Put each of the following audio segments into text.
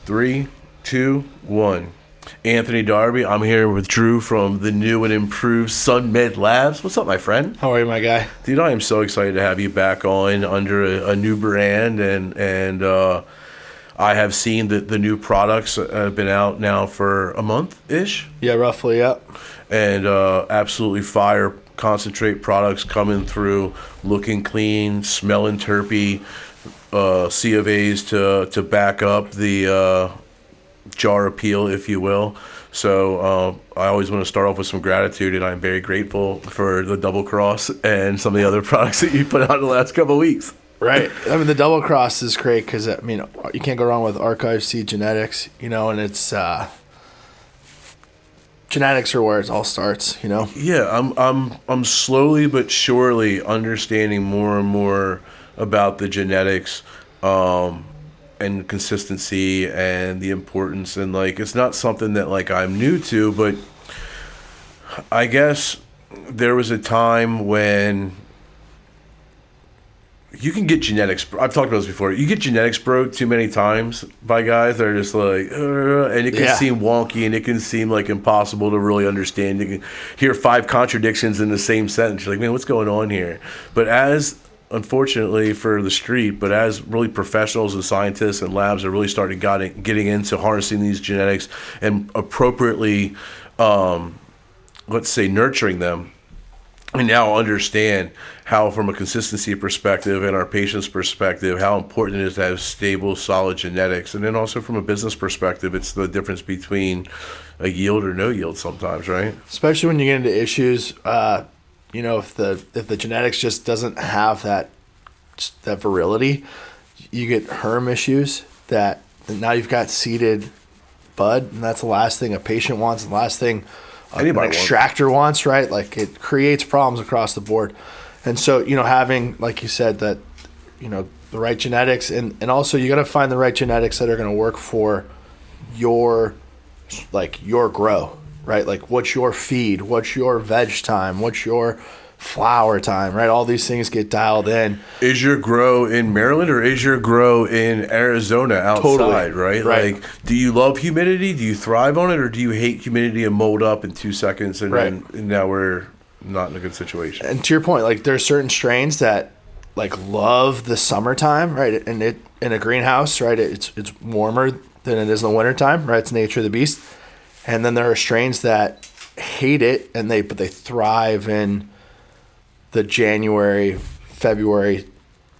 3, 2, 1. Anthony Darby. I'm here with Drew from the new and improved SunMed Labs. What's up, my friend? How are you, my guy? Dude, I am so excited to have you back on under a new brand, and I have seen the new products have been out now for a month-ish. Yeah, roughly, yeah. And absolutely fire concentrate products coming through, looking clean, smelling terpy, C of A's to back up the jar appeal, if you will. So I always want to start off with some gratitude, and I'm very grateful for the Double Cross and some of the other products that you put out in the last couple of weeks. Right. I mean, the Double Cross is great because, I mean, you can't go wrong with Archive Seed Genetics, you know, and it's genetics are where it all starts, you know? Yeah, I'm slowly but surely understanding more and more about the genetics and consistency and the importance, and like it's not something that like I'm new to, but I guess there was a time when you can get genetics. I've talked about this before. You get genetics bro too many times by guys that are just like, and it can seem wonky and it can seem like impossible to really understand. You can hear 5 contradictions in the same sentence. You're like, man, what's going on here? But as unfortunately for the street, but as really professionals and scientists and labs are really starting getting into harnessing these genetics and appropriately, let's say, nurturing them, and now understand how, from a consistency perspective and our patient's perspective, how important it is to have stable, solid genetics. And then also from a business perspective, it's the difference between a yield or no yield sometimes, right? Especially when you get into issues, you know, if the genetics just doesn't have that virility, you get herm issues that now you've got seeded bud, and that's the last thing a patient wants, and the last thing an extractor wants, right? Like, it creates problems across the board. And so, you know, having, like you said, that, you know, the right genetics, and also you got to find the right genetics that are going to work for your grow, right? Like, what's your feed? What's your veg time? What's your flower time, right? All these things get dialed in. Is your grow in Maryland or is your grow in Arizona outside, totally. Right? Like, do you love humidity? Do you thrive on it? Or do you hate humidity and mold up in 2 seconds and now we're not in a good situation? And to your point, like, there's certain strains that like love the summertime, right? And it in a greenhouse, right? It's warmer than it is in the wintertime, right? It's the nature of the beast. And then there are strains that hate it, and they thrive in the January, February,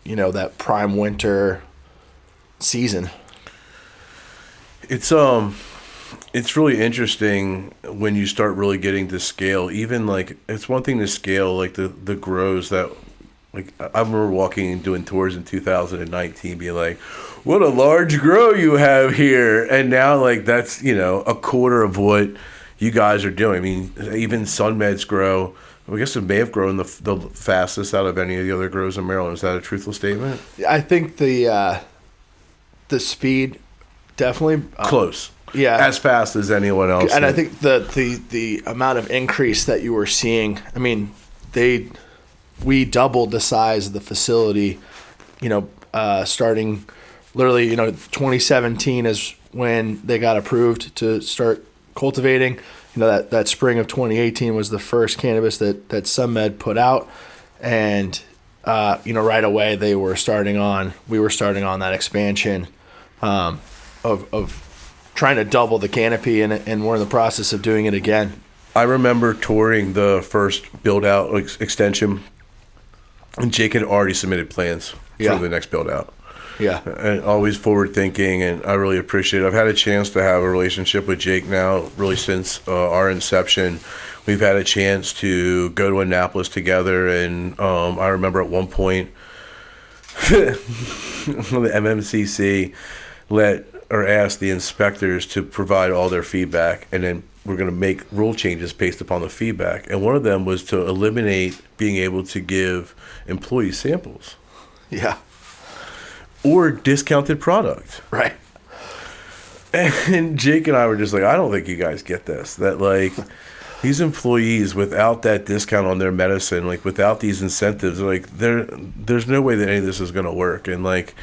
you know, that prime winter season. It's really interesting when you start really getting to scale. Even like, it's one thing to scale like the grows that, like, I remember walking and doing tours in 2019 being like, what a large grow you have here. And now, like, that's, you know, a quarter of what you guys are doing. I mean, even SunMed's grow, I guess it may have grown the fastest out of any of the other grows in Maryland. Is that a truthful statement? I think the speed definitely close. Yeah, as fast as anyone else. And I think the amount of increase that you were seeing, I mean, we doubled the size of the facility, you know, starting literally, you know, 2017 is when they got approved to start cultivating. You know, that spring of 2018 was the first cannabis that SunMed put out, and you know, right away we were starting on that expansion of trying to double the canopy, and we're in the process of doing it again. I remember touring the first build out extension, and Jake had already submitted plans for the next build out. Yeah. And always forward thinking, and I really appreciate it. I've had a chance to have a relationship with Jake now really since our inception. We've had a chance to go to Annapolis together, and I remember at one point the MMCC asked the inspectors to provide all their feedback, and then we're going to make rule changes based upon the feedback. And one of them was to eliminate being able to give employees samples. Yeah. Or discounted product. Right. And Jake and I were just like, I don't think you guys get this. That, like, these employees, without that discount on their medicine, like, without these incentives, like, there's no way that any of this is going to work. And, like,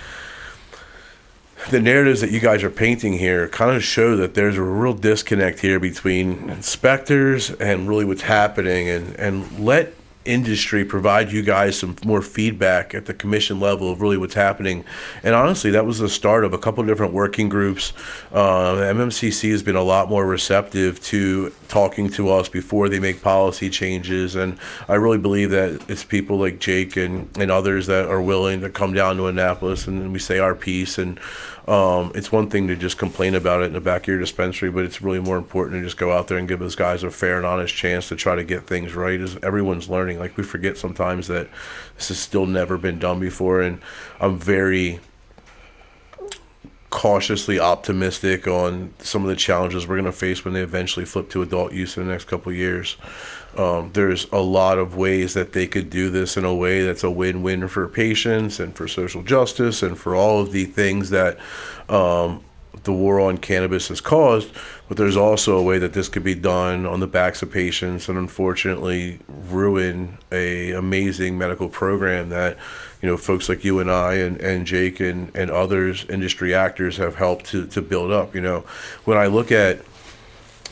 the narratives that you guys are painting here kind of show that there's a real disconnect here between inspectors and really what's happening, and let industry provide you guys some more feedback at the commission level of really what's happening. And honestly, that was the start of a couple of different working groups. The MMCC has been a lot more receptive to talking to us before they make policy changes, and I really believe that it's people like Jake and others that are willing to come down to Annapolis and we say our piece. And it's one thing to just complain about it in the back of your dispensary, but it's really more important to just go out there and give those guys a fair and honest chance to try to get things right. As everyone's learning, like we forget sometimes that this has still never been done before, and I'm very cautiously optimistic on some of the challenges we're going to face when they eventually flip to adult use in the next couple of years. There's a lot of ways that they could do this in a way that's a win-win for patients and for social justice and for all of the things that the war on cannabis has caused. But there's also a way that this could be done on the backs of patients and unfortunately ruin a amazing medical program that, you know, folks like you and I and Jake and others, industry actors, have helped to build up. You know, when I look at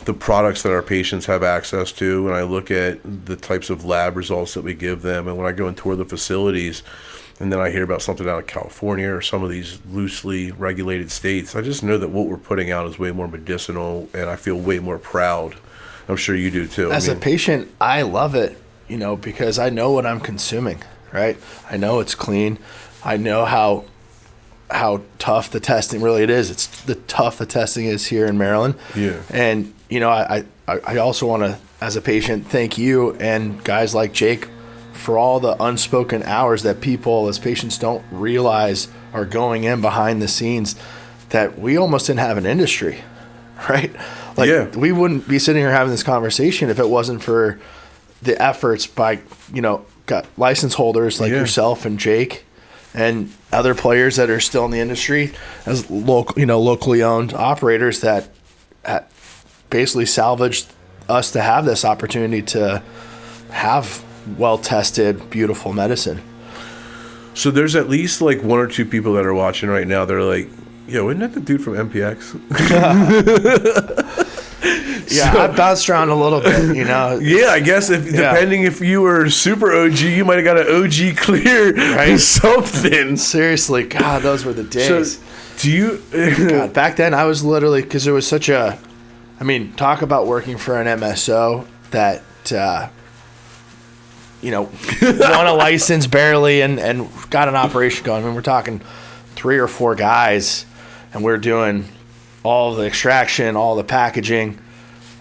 the products that our patients have access to, when I look at the types of lab results that we give them, and when I go and tour the facilities, and then I hear about something out of California or some of these loosely regulated states, I just know that what we're putting out is way more medicinal, and I feel way more proud. I'm sure you do too. As a patient, I love it, you know, because I know what I'm consuming, right? I know it's clean. I know how tough the testing really it is. It's the tough the testing is here in Maryland. Yeah. And, you know, I also want to, as a patient, thank you and guys like Jake for all the unspoken hours that people as patients don't realize are going in behind the scenes, that we almost didn't have an industry, right? Like, yeah. We wouldn't be sitting here having this conversation if it wasn't for the efforts by, you know, got license holders like yourself and Jake and other players that are still in the industry as local, you know, locally owned operators that basically salvaged us to have this opportunity to have well-tested, beautiful medicine. So there's at least like one or two people that are watching right now. They're like, yo, isn't that the dude from MPX? Yeah, I bounced around a little bit, you know. Yeah, I guess depending if you were super OG, you might have got an OG clear, right? Something. Seriously, God, those were the days. So, do you? God, back then, I was literally, because there was such a, I mean, talk about working for an MSO that, you know, won a license barely and got an operation going. I mean, we're talking 3 or 4 guys, and we're doing all the extraction, all the packaging.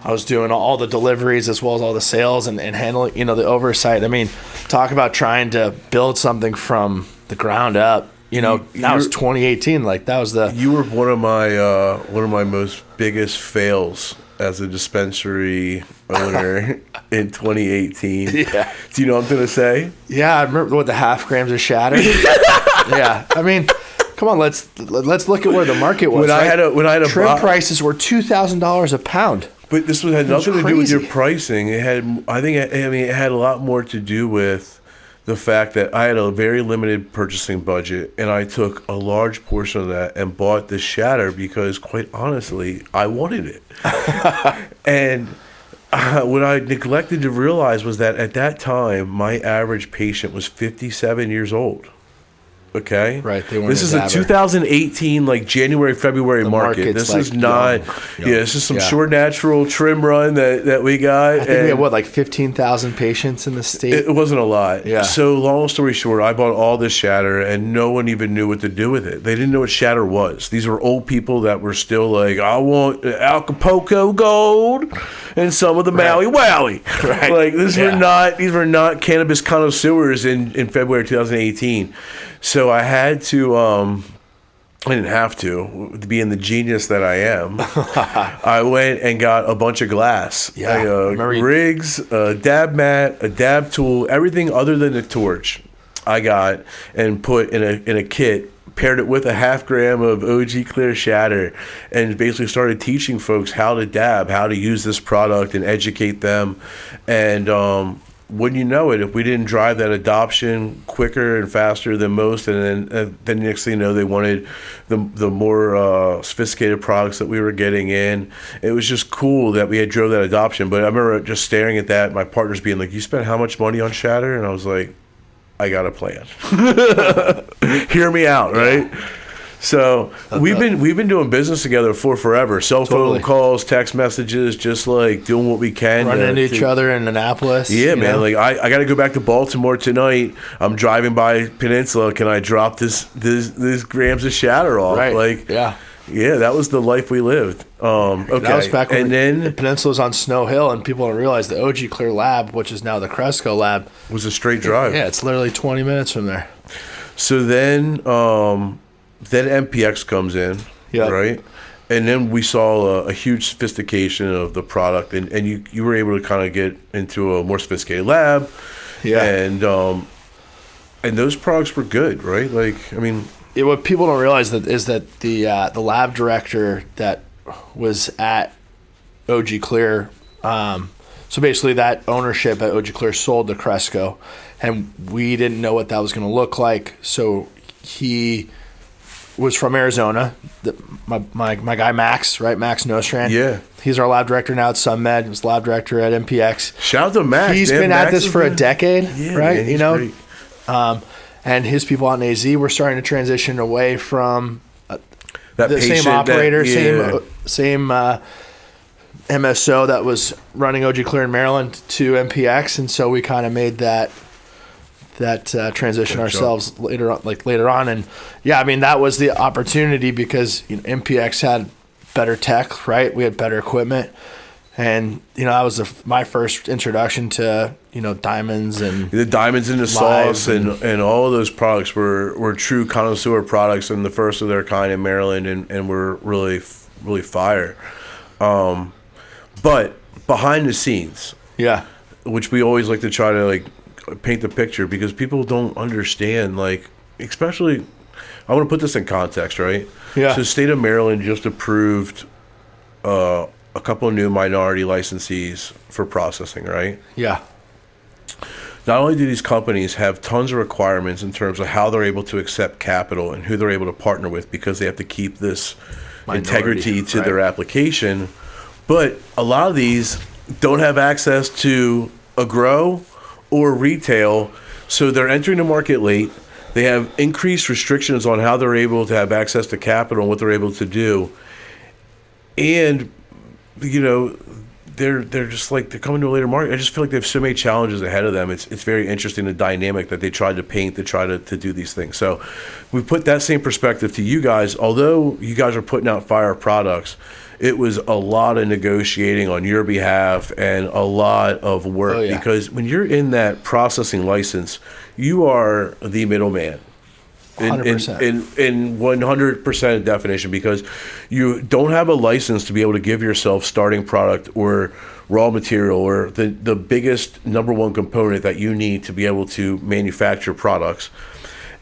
I was doing all the deliveries as well as all the sales and handling, you know, the oversight. I mean, talk about trying to build something from the ground up. You know, that was 2018. Like, that was the... You were one of my most biggest fails as a dispensary owner in 2018. Yeah. Do you know what I'm going to say? Yeah, I remember what the half grams of shatter. Yeah. I mean... Come on, let's look at where the market was. When I had a trim prices were $2,000 a pound. But this had nothing to do with your pricing. It had it had a lot more to do with the fact that I had a very limited purchasing budget, and I took a large portion of that and bought the shatter because, quite honestly, I wanted it. And what I neglected to realize was that at that time, my average patient was 57 years old. Okay. Right. They weren't. This is a 2018 like January, February market. This is not. Young. Yeah. This is some short natural trim run that we got. I think we had like 15,000 patients in the state. It wasn't a lot. Yeah. So long story short, I bought all this shatter, and no one even knew what to do with it. They didn't know what shatter was. These were old people that were still like, I want Acapulco Gold and some of the Maui Wowie. Right. Like these were not cannabis connoisseurs in February 2018. So I had to, I didn't have to, being the genius that I am, I went and got a bunch of glass. Yeah. Rigs, a dab mat, a dab tool, everything other than the torch I got and put in a kit, paired it with a half gram of OG Clear Shatter, and basically started teaching folks how to dab, how to use this product and educate them. And wouldn't you know it, if we didn't drive that adoption quicker and faster than most, and then next thing you know, they wanted the more sophisticated products that we were getting in. It was just cool that we had drove that adoption. But I remember just staring at that, my partners being like, "You spent how much money on Shatter?" And I was like, "I got a plan. Hear me out, right?" So we've been doing business together for forever. Cell phone calls, text messages, just like doing what we can. Running into each other in Annapolis. Yeah, man. Like I got to go back to Baltimore tonight. I'm driving by Peninsula. Can I drop this grams of Shatter off? Right. Like, yeah, that was the life we lived. Okay. That was back when then the Peninsula's on Snow Hill, and people don't realize the OG Clear Lab, which is now the Cresco Lab, was a straight drive. Yeah, it's literally 20 minutes from there. So then MPX comes in, right? And then we saw a huge sophistication of the product, and you were able to kind of get into a more sophisticated lab, and those products were good, right? Like, I mean, what people don't realize is that the lab director that was at OG Clear, so basically that ownership at OG Clear sold to Cresco, and we didn't know what that was going to look like, so he was from Arizona. My guy Max, right? Max Nostrand. Yeah. He's our lab director now at SunMed. He was lab director at MPX. Shout out to Max. He's been at this for a decade, right? Man, great. And his people out in AZ were starting to transition away from that the same operator, same MSO that was running OG Clear in Maryland to MPX, and so we kind of made that transition ourselves later on, and I mean that was the opportunity because MPX had better tech, right? We had better equipment, and that was my first introduction to diamonds and the diamonds in the sauce and all of those products were true connoisseur products and the first of their kind in Maryland, and were really fire. But behind the scenes, which we always like to try to paint the picture because people don't understand, especially I want to put this in context, right? So the state of Maryland just approved a couple of new minority licensees for processing, right? Not only do these companies have tons of requirements in terms of how they're able to accept capital and who they're able to partner with because they have to keep this integrity to their application, but a lot of these don't have access to a grow or retail, so they're entering the market late. They have increased restrictions on how they're able to have access to capital and what they're able to do. And, they're just they're coming to a later market. I just feel like they have so many challenges ahead of them. It's very interesting, the dynamic that they tried to paint to try to do these things. So we put that same perspective to you guys. Although you guys are putting out fire products, it was a lot of negotiating on your behalf and a lot of work because when you're in that processing license, you are the middleman. 100%. In 100% definition, because you don't have a license to be able to give yourself starting product or raw material or the biggest number one component that you need to be able to manufacture products.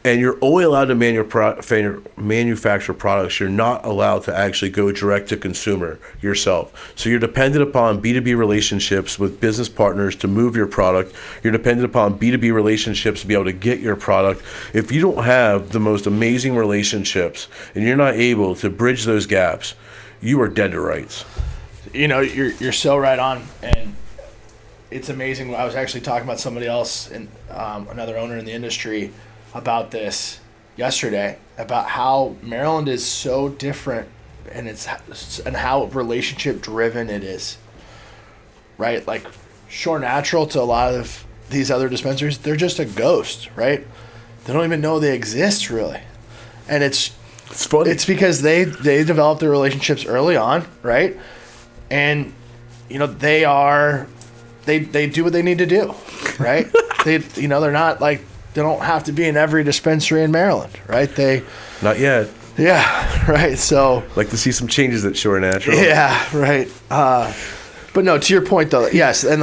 And you're only allowed to manufacture products. You're not allowed to actually go direct to consumer yourself. So you're dependent upon B2B relationships with business partners to move your product. You're dependent upon B2B relationships to be able to get your product. If you don't have the most amazing relationships and you're not able to bridge those gaps, you are dead to rights. You're so right on, and it's amazing. I was actually talking about somebody else, and another owner in the industry, about this yesterday, about how Maryland is so different and how relationship driven it is, right? Like Shore Natural to a lot of these other dispensaries, they're just a ghost, right? They don't even know they exist really. And it's funny. It's because they developed their relationships early on, right? And they do what they need to do, right? They're not they don't have to be in every dispensary in Maryland, right? Not yet. Yeah, right. So like to see some changes at Shore Natural. Yeah, right. But no, to your point though, yes, and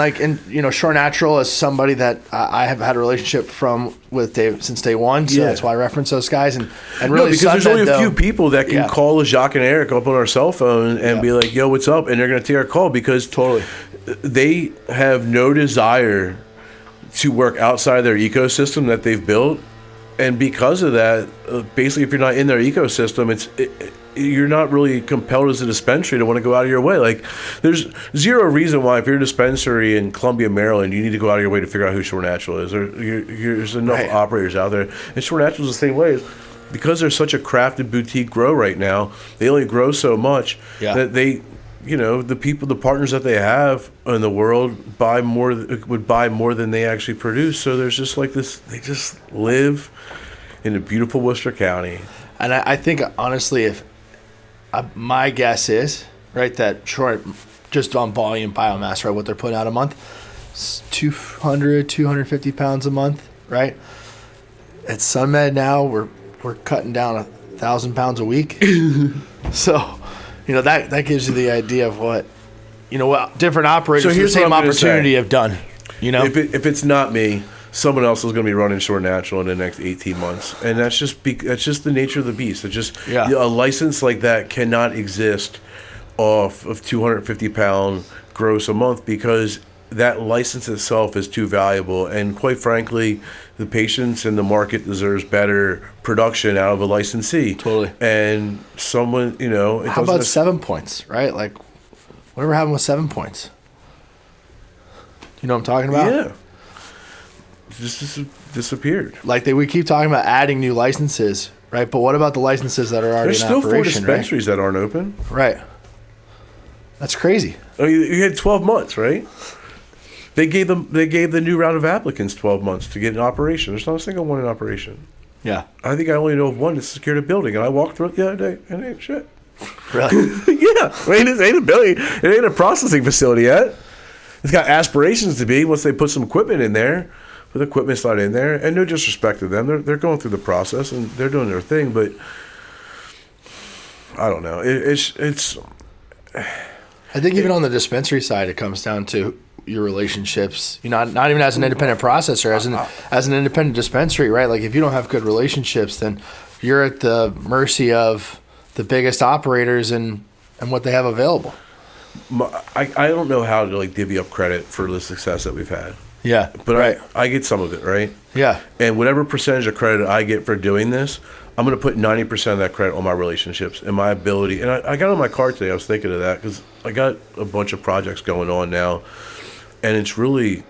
Shore Natural is somebody that I have had a relationship with Dave since day one, so that's why I reference those guys. And really, because there's only a few people that can call Jacques and Eric up on our cell phone and be like, "Yo, what's up?" and they're going to take our call because they have no desire to work outside their ecosystem that they've built. And because of that, basically, if you're not in their ecosystem, you're not really compelled as a dispensary to want to go out of your way. Like, there's zero reason why, if you're a dispensary in Columbia, Maryland, you need to go out of your way to figure out who Shore Natural is. There's enough operators out there. And Shore Natural is the same way. Because they're such a crafted boutique grow right now, they only grow so much that they, the partners that they have in the world would buy more than they actually produce. So there's just like this, they just live in a beautiful Worcester County. And I think, honestly, my guess is, right, that Shore, just on volume biomass, right, what they're putting out a month, 250 pounds a month, right? At SunMed now, we're cutting down 1,000 pounds a week. So, that gives you the idea of what different operators with the same opportunity have done. If it's not me, someone else is going to be running Shore Natural in the next 18 months, and that's just the nature of the beast. It's just a license like that cannot exist off of 250-pound gross a month, because that license itself is too valuable, and quite frankly, the patients and the market deserves better production out of a licensee. Totally. And someone, how about 7 points, right? Like, whatever happened with 7 points? You know what I'm talking about? Yeah. Just disappeared. Like, we keep talking about adding new licenses, right? But what about the licenses that are already in operation? There's still 4 dispensaries that aren't open. Right. That's crazy. Oh, you had 12 months, right? They gave the new round of applicants 12 months to get in operation. There's not a single one in operation. Yeah. I think I only know of one that secured a building, and I walked through it the other day, and it ain't shit. Really? Yeah. I mean, it ain't a building. It ain't a processing facility yet. It's got aspirations to be once they put some equipment in there, but the equipment's not in there. And no disrespect to them. They're going through the process, and they're doing their thing, but I don't know. It's I think even on the dispensary side, it comes down to your relationships, not even as an independent processor, as an independent dispensary, right? Like, if you don't have good relationships, then you're at the mercy of the biggest operators and what they have available. I don't know how to divvy up credit for the success that we've had. Yeah. But right. I get some of it, right? Yeah. And whatever percentage of credit I get for doing this, I'm going to put 90% of that credit on my relationships and my ability. And I got on my card today. I was thinking of that because I got a bunch of projects going on now. And it's really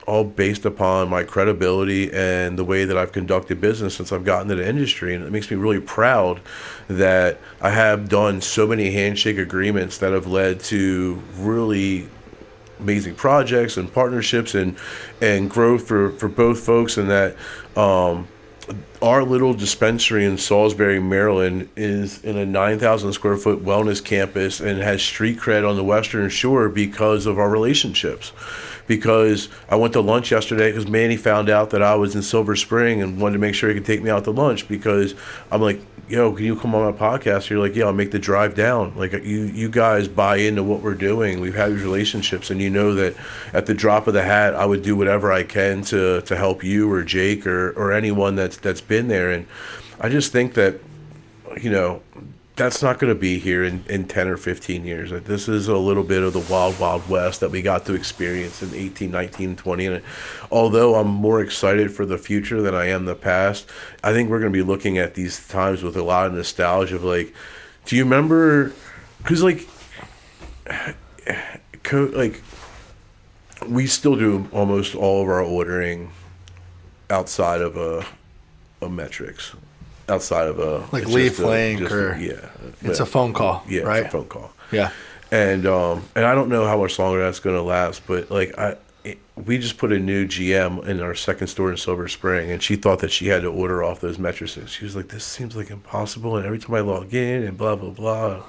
all based upon my credibility and the way that I've conducted business since I've gotten into the industry. And it makes me really proud that I have done so many handshake agreements that have led to really amazing projects and partnerships and growth for both folks, and that our little dispensary in Salisbury, Maryland is in a 9,000 square foot wellness campus and has street cred on the Western Shore because of our relationships. Because I went to lunch yesterday because Manny found out that I was in Silver Spring and wanted to make sure he could take me out to lunch, because I'm like, yo, can you come on my podcast? You're like, yeah, I'll make the drive down. Like, you guys buy into what we're doing. We've had these relationships, and you know that at the drop of the hat, I would do whatever I can to help you or Jake or anyone that's been there. And I just think that, that's not going to be here in 10 or 15 years. This is a little bit of the wild, wild west that we got to experience in 18, 19, 20. And although I'm more excited for the future than I am the past, I think we're going to be looking at these times with a lot of nostalgia of do you remember? Because we still do almost all of our ordering outside of a metrics. Outside of a Leaf Link it's a phone call, right? It's a phone call, and I don't know how much longer that's going to last, but we just put a new GM in our second store in Silver Spring, and she thought that she had to order off those mattresses. She was like, "This seems like impossible," and every time I log in and blah blah blah,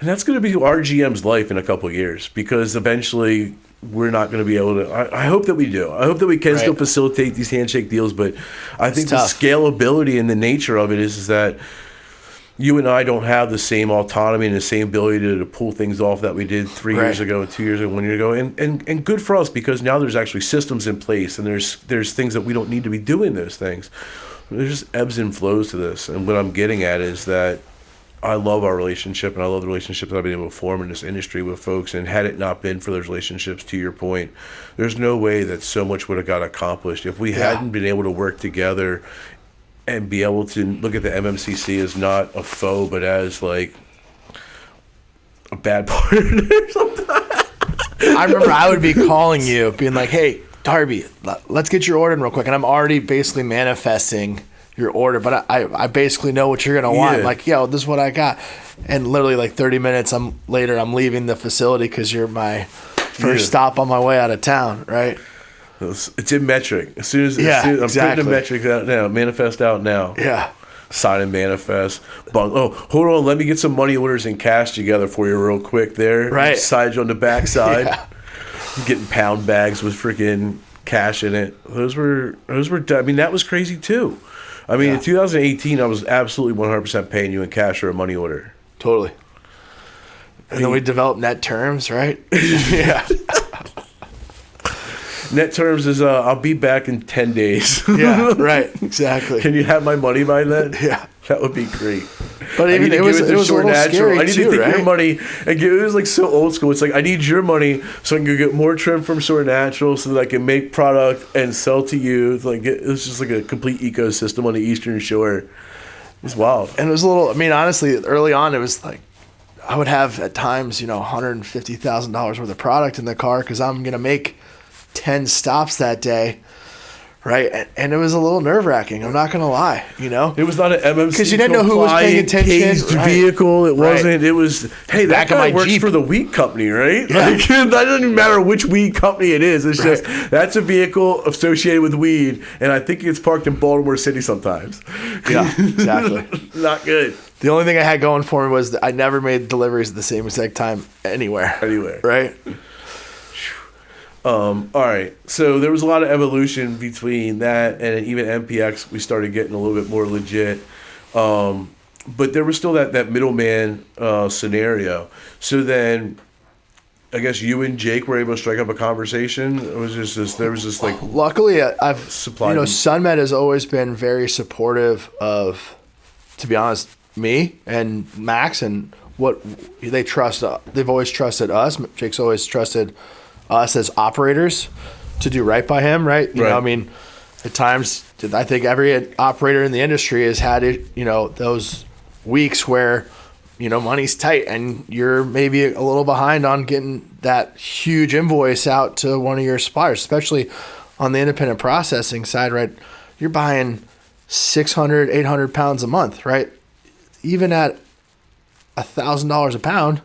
and that's going to be our GM's life in a couple of years, because eventually we're not going to be able to. I hope that we do. I hope that we can still facilitate these handshake deals, but I think the scalability and the nature of it is that you and I don't have the same autonomy and the same ability to pull things off that we did 3 years ago and 2 years ago, 1 year ago, and good for us, because now there's actually systems in place, and there's things that we don't need to be doing those things. There's just ebbs and flows to this, and what I'm getting at is that I love our relationship, and I love the relationships I've been able to form in this industry with folks. And had it not been for those relationships, to your point, there's no way that so much would have got accomplished if we hadn't been able to work together and be able to look at the MMCC as not a foe, but as like a bad partner or something. I remember I would be calling you, being like, "Hey, Darby, let's get your order in real quick," and I'm already basically manifesting your order, but I basically know what you're gonna want. Yeah. Like, yo, this is what I got, and literally like 30 minutes later, I'm leaving the facility because you're my first stop on my way out of town, right? It's in metric. As soon as exactly. I'm putting the metric out now, manifest out now. Yeah. Sign and manifest. Oh, hold on. Let me get some money orders and cash together for you real quick there. Right. Side you on the backside. Getting pound bags with freaking cash in it. Those were. I mean, that was crazy too. I mean, in 2018, I was absolutely 100% paying you in cash or a money order. Totally. And then we developed net terms, right? Yeah. Net terms is I'll be back in 10 days. Yeah, right. Exactly. Can you have my money by then? Yeah. That would be great. But even it was a little scary I need too, to take right? your money and give it was like so old school. It's like I need your money so I can go get more trim from Short Natural so that I can make product and sell to you. It's like it was just like a complete ecosystem on the Eastern Shore. It's wild. And it was a little. I mean, honestly, early on, it was like I would have at times, $150,000 worth of product in the car because I'm gonna make 10 stops that day. Right, and it was a little nerve-wracking. I'm not gonna lie, It was not an MMC because you didn't know who was paying attention. Caged vehicle. It wasn't. It was. Hey, that guy works Jeep for the weed company, right? Yeah. Like, that doesn't even matter which weed company it is. It's just that's a vehicle associated with weed, and I think it's parked in Baltimore City sometimes. Yeah, exactly. Not good. The only thing I had going for me was that I never made deliveries at the same exact time anywhere. Right. All right. So there was a lot of evolution between that and even MPX. We started getting a little bit more legit. But there was still that middleman scenario. So then I guess you and Jake were able to strike up a conversation. It was just this, there was this like. Luckily, I've supplied. SunMed has always been very supportive of, to be honest, me and Max and what they trust. They've always trusted us. Jake's always trusted us as operators to do right by him, right? You know, I mean, at times, I think every operator in the industry has had it, those weeks where, money's tight and you're maybe a little behind on getting that huge invoice out to one of your suppliers, especially on the independent processing side, right? You're buying 600, 800 pounds a month, right? Even at $1,000 a pound,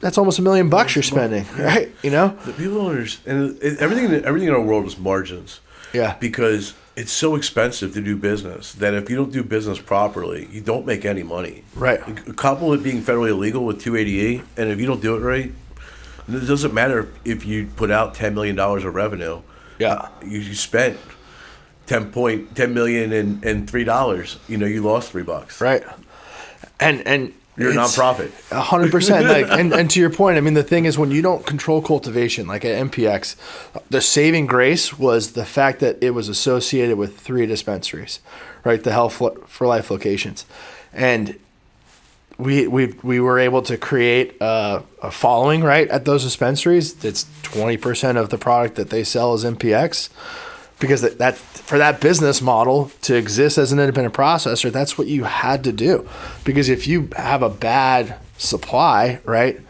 that's almost $1 million you're spending, right? The people don't understand. And everything in our world is margins. Yeah. Because it's so expensive to do business that if you don't do business properly, you don't make any money. Right. Couple it being federally illegal with 280, and if you don't do it right, it doesn't matter if you put out $10 million of revenue. Yeah. You spent $10 million and $3. You lost $3. Right. And you're a nonprofit. 100%. And to your point, I mean, the thing is when you don't control cultivation, like at MPX, the saving grace was the fact that it was associated with 3 dispensaries, right? The Health for Life locations. And we were able to create a following, right, at those dispensaries. It's 20% of the product that they sell is MPX. Because that for that business model to exist as an independent processor, that's what you had to do. Because if you have a bad supply, right,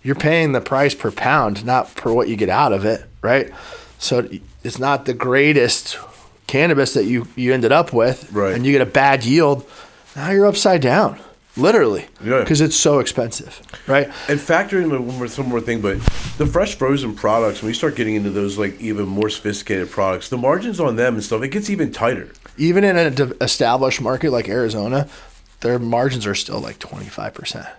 you're paying the price per pound, not per what you get out of it, right? So it's not the greatest cannabis that you ended up with, right? And you get a bad yield. Now you're upside down, literally, because it's so expensive, right? And factor in one more thing, but the fresh frozen products, when you start getting into those like even more sophisticated products, the margins on them and stuff, it gets even tighter. Even in an established market like Arizona, their margins are still like 25%.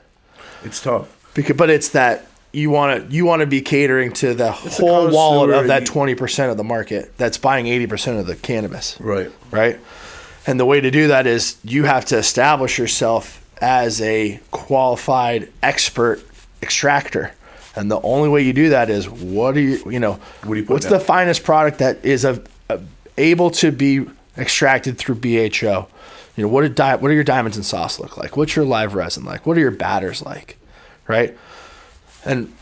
It's tough. But it's that you want to be catering to the whole wallet of that 20% of the market that's buying 80% of the cannabis. Right. Right. And the way to do that is you have to establish yourself as a qualified expert extractor. And the only way you do that is what's the finest product that is able to be extracted through BHO? what are your diamonds and sauce look like? What's your live resin like? What are your batters like? Right? And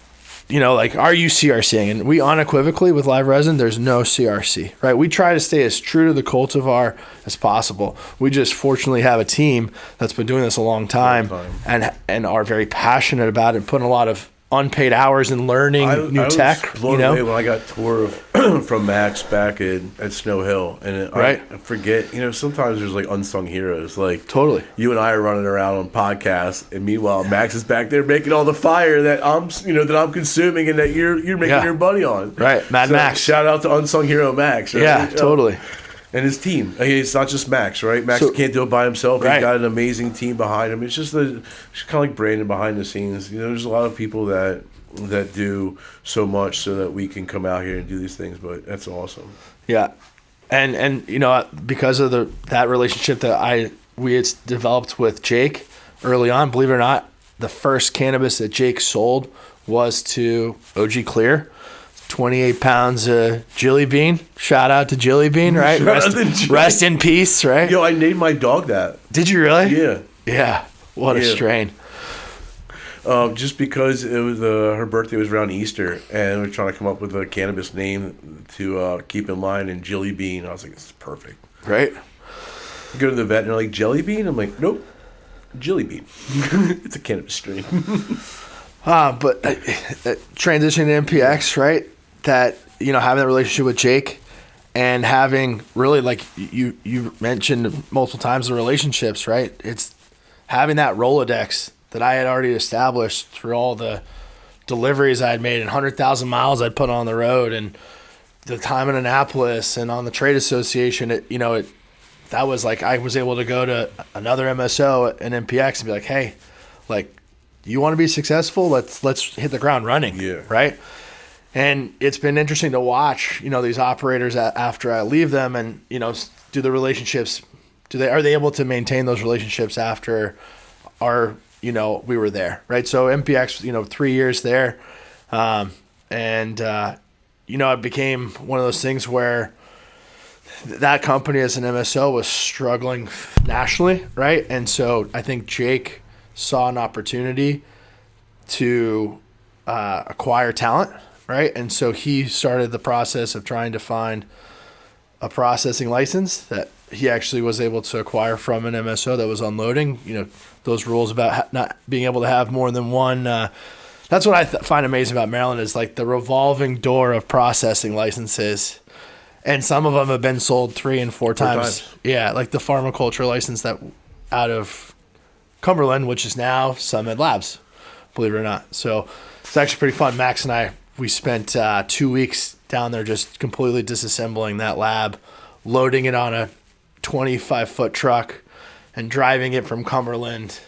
are you CRCing? And we unequivocally with live resin, there's no CRC, right? We try to stay as true to the cultivar as possible. We just fortunately have a team that's been doing this a long time. And are very passionate about it, putting a lot of unpaid hours in learning new tech. I was blown away when I got tour from Max back at Snow Hill, and I forget. Sometimes there's like unsung heroes. Like totally, you and I are running around on podcasts, and meanwhile Max is back there making all the fire that I'm consuming and that you're making your money on. Right, Max. Shout out to unsung hero Max. Right? Yeah, totally. And his team. It's not just Max, right? Max can't do it by himself. He's got an amazing team behind him. It's just kind of like Brandon behind the scenes. There's a lot of people that do so much so that we can come out here and do these things. But that's awesome. Yeah, and because of that relationship that we had developed with Jake early on, believe it or not, the first cannabis that Jake sold was to OG Clear. 28 pounds of Jilly Bean. Shout out to Jilly Bean, right? Rest in peace, right? Yo, I named my dog that. Did you really? Yeah. Yeah. What a strain. Just because it was her birthday was around Easter, and we were trying to come up with a cannabis name to keep in line, and Jilly Bean. I was like, this is perfect. Right? You go to the vet, and they're like, Jelly Bean? I'm like, nope. Jilly Bean. It's a cannabis strain. But transitioning to MPX, right? That, having that relationship with Jake and having really, like you mentioned multiple times, the relationships, right? It's having that Rolodex that I had already established through all the deliveries I had made and 100,000 miles I'd put on the road and the time in Annapolis and on the trade association. That was like, I was able to go to another MSO and MPX and be like, hey, like, you want to be successful? Let's hit the ground running. Yeah. Right. And it's been interesting to watch, these operators after I leave them and, do the relationships, are they able to maintain those relationships after we were there. Right. So MPX, 3 years there. It became one of those things where that company as an MSO was struggling nationally. Right. And so I think Jake saw an opportunity to acquire talent, right? And so he started the process of trying to find a processing license that he actually was able to acquire from an MSO that was unloading. Those rules about not being able to have more than one. That's what I find amazing about Maryland is like the revolving door of processing licenses. And some of them have been sold 3 and 4 times. Yeah, like the pharmaculture license that out of Cumberland, which is now SunMed Labs, believe it or not. So it's actually pretty fun. Max and I, we spent 2 weeks down there just completely disassembling that lab, loading it on a 25-foot truck, and driving it from Cumberland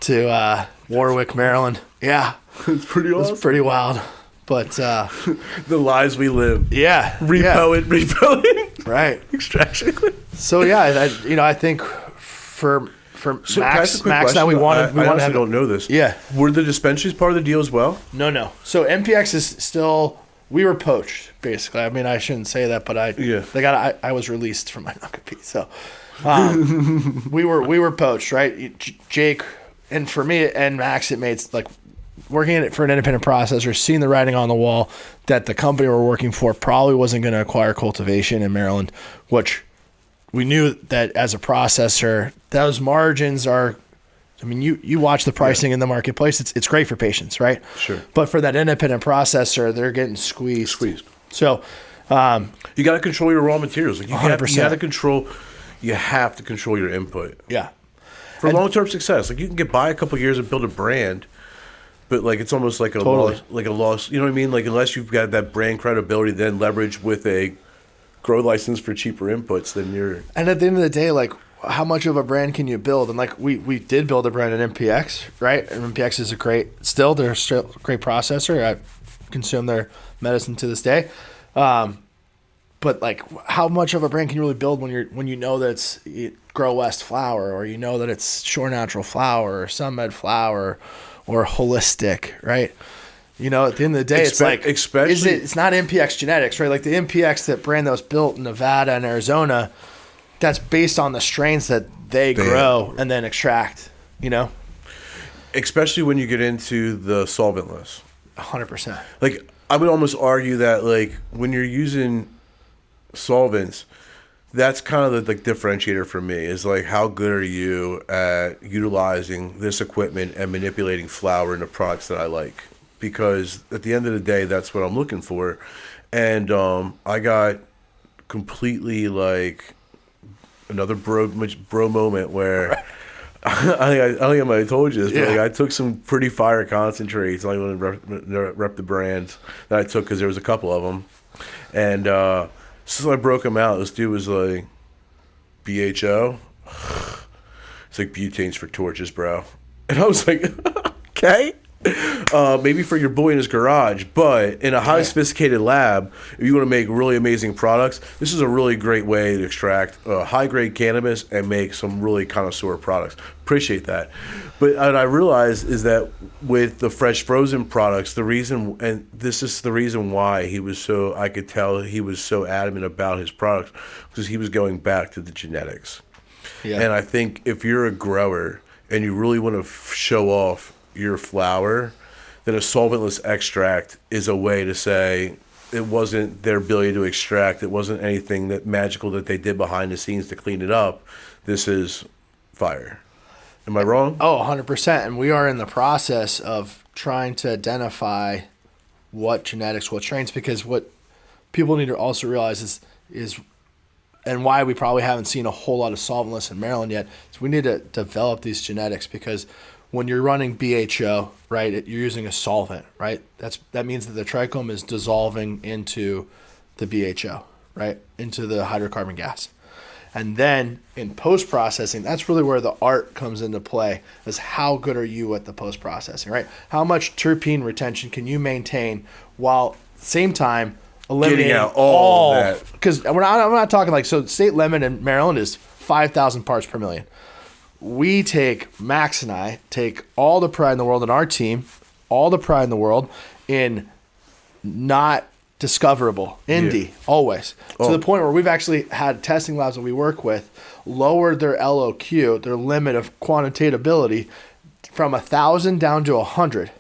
to Warwick, Maryland. Yeah. It's pretty awesome. It's pretty wild. But the lives we live. Yeah. Repo it. Right. Extraction. So yeah, I think for Max and I, we want to have. I don't know this. Yeah. Were the dispensaries part of the deal as well? No. So MPX is still. We were poached, basically. I mean, I shouldn't say that, but I was released from my non-compete. So we were poached, right? Jake, and for me and Max, it made like working in it for an independent processor, seeing the writing on the wall that the company we're working for probably wasn't going to acquire cultivation in Maryland, which we knew that as a processor, those margins are. I mean, you watch the pricing in the marketplace. It's great for patients, right? Sure. But for that independent processor, they're getting squeezed. So you got to control your raw materials. Like you 100%. You have to control your input. Yeah. For long-term success, like you can get by a couple of years and build a brand, but like it's almost like a loss. You know what I mean? Like unless you've got that brand credibility, then leverage with a grow license for cheaper inputs, then you're. And at the end of the day, like. How much of a brand can you build? And like we did build a brand in MPX, right? And MPX is they're still a great processor. I consume their medicine to this day. But like how much of a brand can you really build when you know that it's Grow West flower, or you know that it's Shore Natural flower, or SunMed flower, or holistic, right? You know, at the end of the day, it's not MPX genetics, right? Like the MPX, that brand that was built in Nevada and Arizona, that's based on the strains that they grow and then extract, you know? Especially when you get into the solventless. 100%. Like, I would almost argue that, like, when you're using solvents, that's kind of the like differentiator for me is like, how good are you at utilizing this equipment and manipulating flower into products that I like? Because at the end of the day, that's what I'm looking for. And I got completely like another bro moment where I don't think I told you this, but like, I took some pretty fire concentrates. I don't want to rep the brands that I took because there was a couple of them. And so I broke them out. This dude was like, BHO? It's like butanes for torches, bro. And I was like, okay. Maybe for your boy in his garage, but in a highly sophisticated lab, if you want to make really amazing products, this is a really great way to extract high-grade cannabis and make some really connoisseur products. Appreciate that. But what I realized is that with the fresh frozen products, the reason, and this is the reason why I could tell he was so adamant about his products, because he was going back to the genetics. Yeah. And I think if you're a grower and you really want to show off your flower, then a solventless extract is a way to say it wasn't their ability to extract. It wasn't anything that magical that they did behind the scenes to clean it up. This is fire. Am I wrong? Oh, 100%. And we are in the process of trying to identify what genetics, what strains, because what people need to also realize is and why we probably haven't seen a whole lot of solventless in Maryland yet, is we need to develop these genetics, because when you're running BHO, right, you're using a solvent, right? That means that the trichome is dissolving into the BHO, right, into the hydrocarbon gas. And then in post-processing, that's really where the art comes into play, is how good are you at the post-processing, right? How much terpene retention can you maintain while at the same time eliminating out all that? Because I'm not talking like, so state limit in Maryland is 5,000 parts per million. Max and I take all the pride in the world in our team, all the pride in the world in not discoverable, always. To the point where we've actually had testing labs that we work with lowered their LOQ, their limit of quantitatability, from 1,000 down to 100.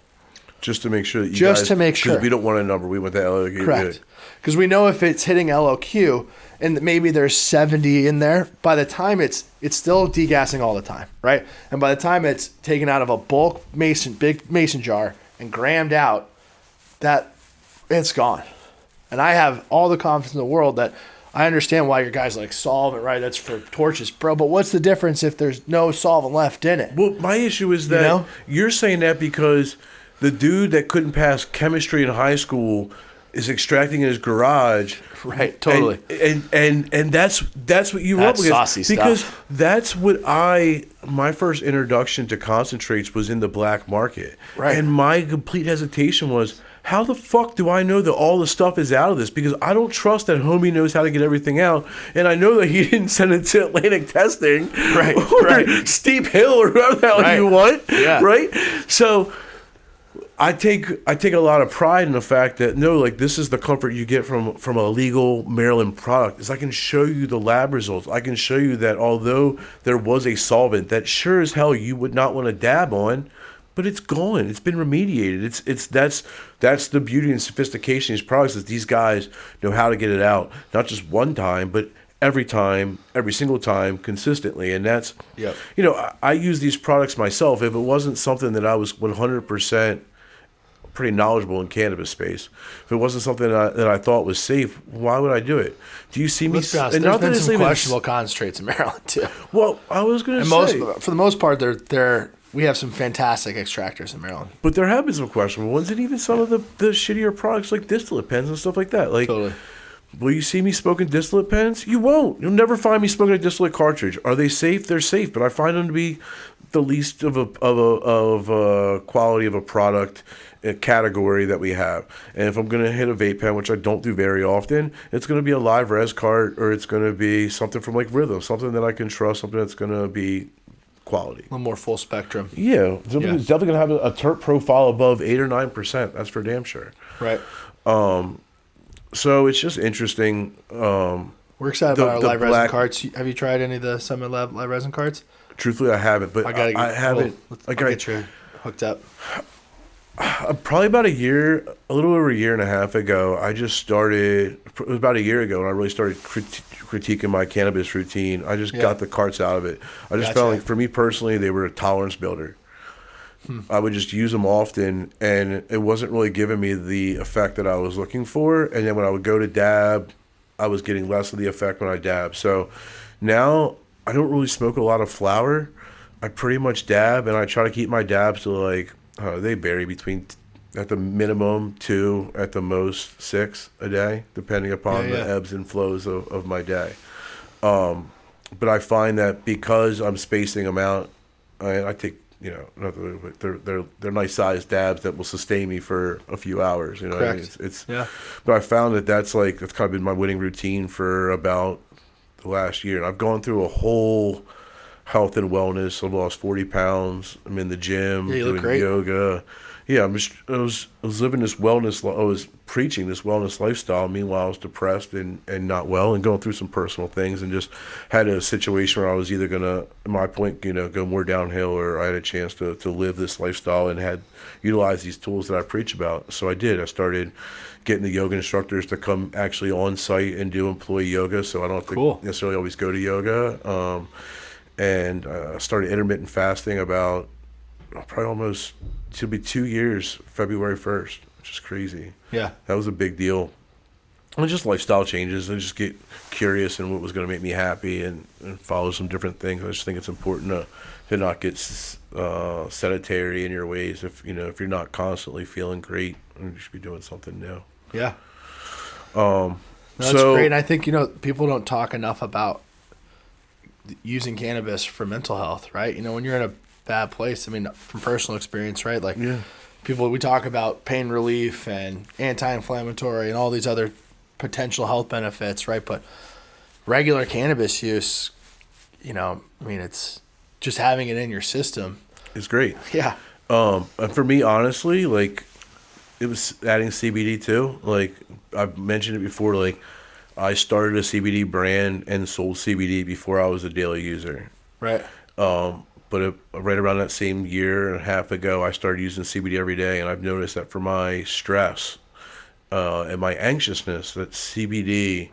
Just to make sure that to make sure. We don't want a number. We want the LOQ. Correct. Because we know if it's hitting LOQ and maybe there's 70 in there, by the time it's still degassing all the time, right? And by the time it's taken out of a bulk big mason jar and grammed out, that it's gone. And I have all the confidence in the world that I understand why your guys like solvent, right? That's for torches, bro. But what's the difference if there's no solvent left in it? Well, my issue is that you're saying that because the dude that couldn't pass chemistry in high school is extracting in his garage. Right, totally. And that's what you were up against. Saucy because stuff. That's what my first introduction to concentrates was in the black market. Right. And my complete hesitation was, how the fuck do I know that all the stuff is out of this? Because I don't trust that homie knows how to get everything out. And I know that he didn't send it to Atlantic Testing. Right. Or Steep Hill or whatever the hell you want. Yeah. Right? So I take a lot of pride in the fact that this is the comfort you get from a legal Maryland product, is I can show you the lab results. I can show you that although there was a solvent that sure as hell you would not want to dab on, but it's gone. It's been remediated. That's the beauty and sophistication of these products, is these guys know how to get it out, not just one time, but every single time, consistently. And that's, I use these products myself. If it wasn't something that I was 100% pretty knowledgeable in cannabis space, if it wasn't something that I thought was safe, why would I do it? Do you see me? Let's be honest, there's been some questionable concentrates in Maryland too. Well, I was going to say, for the most part, we have some fantastic extractors in Maryland. But there have been some questionable ones, and even some of the shittier products like distillate pens and stuff like that. Like, totally. Will you see me smoking distillate pens? You won't. You'll never find me smoking a distillate cartridge. Are they safe? They're safe, but I find them to be the least of a quality of a product category that we have. And if I'm going to hit a vape pen, which I don't do very often, it's going to be a live res cart, or it's going to be something from like Rhythm, something that I can trust, something that's going to be quality. A little more full spectrum. Yeah. It's definitely going to have a terp profile above 8 or 9%. That's for damn sure. Right. So it's just interesting We're excited about our live resin carts. Have you tried any of the SunMed live resin carts? Truthfully, I haven't, but I haven't. I'll get you hooked up. Probably about a little over a year and a half ago, I just started. It was about a year ago when I really started critiquing my cannabis routine. I just got the carts out of it. I just felt like, for me personally, they were a tolerance builder. I would just use them often, and it wasn't really giving me the effect that I was looking for. And then when I would go to dab, I was getting less of the effect when I dab. So now I don't really smoke a lot of flower. I pretty much dab, and I try to keep my dabs to like, they vary between, at the minimum, 2, at the most 6 a day, depending upon the ebbs and flows of my day. But I find that because I'm spacing them out, I take, they're nice sized dabs that will sustain me for a few hours. You know, Correct. But I found that's kind of been my winning routine for about the last year, and I've gone through a whole health and wellness. I've lost 40 pounds. I'm in the gym doing yoga. Yeah, I was living this wellness. I was preaching this wellness lifestyle. Meanwhile, I was depressed and not well, and going through some personal things, and just had a situation where I was either gonna, at my point, go more downhill, or I had a chance to live this lifestyle and had utilized these tools that I preach about. So I did. I started getting the yoga instructors to come actually on site and do employee yoga, so I don't have to necessarily always go to yoga. And I started intermittent fasting about probably almost to be 2 years, February 1st, which is crazy. Yeah. That was a big deal. And just lifestyle changes, and just get curious in what was going to make me happy, and follow some different things. I just think it's important to not get sedentary in your ways. If you're not constantly feeling great, you should be doing something new. Yeah. That's great. And I think, people don't talk enough about using cannabis for mental health, right? When you're in a bad place, from personal experience, right? Like, we talk about pain relief and anti-inflammatory and all these other potential health benefits, right? But regular cannabis use, it's just having it in your system. It's great. Yeah. And for me, honestly, like, it was adding CBD too. Like, I've mentioned it before, like, I started a CBD brand and sold CBD before I was a daily user. Right. But right around that same year and a half ago, I started using CBD every day, and I've noticed that for my stress and my anxiousness, that CBD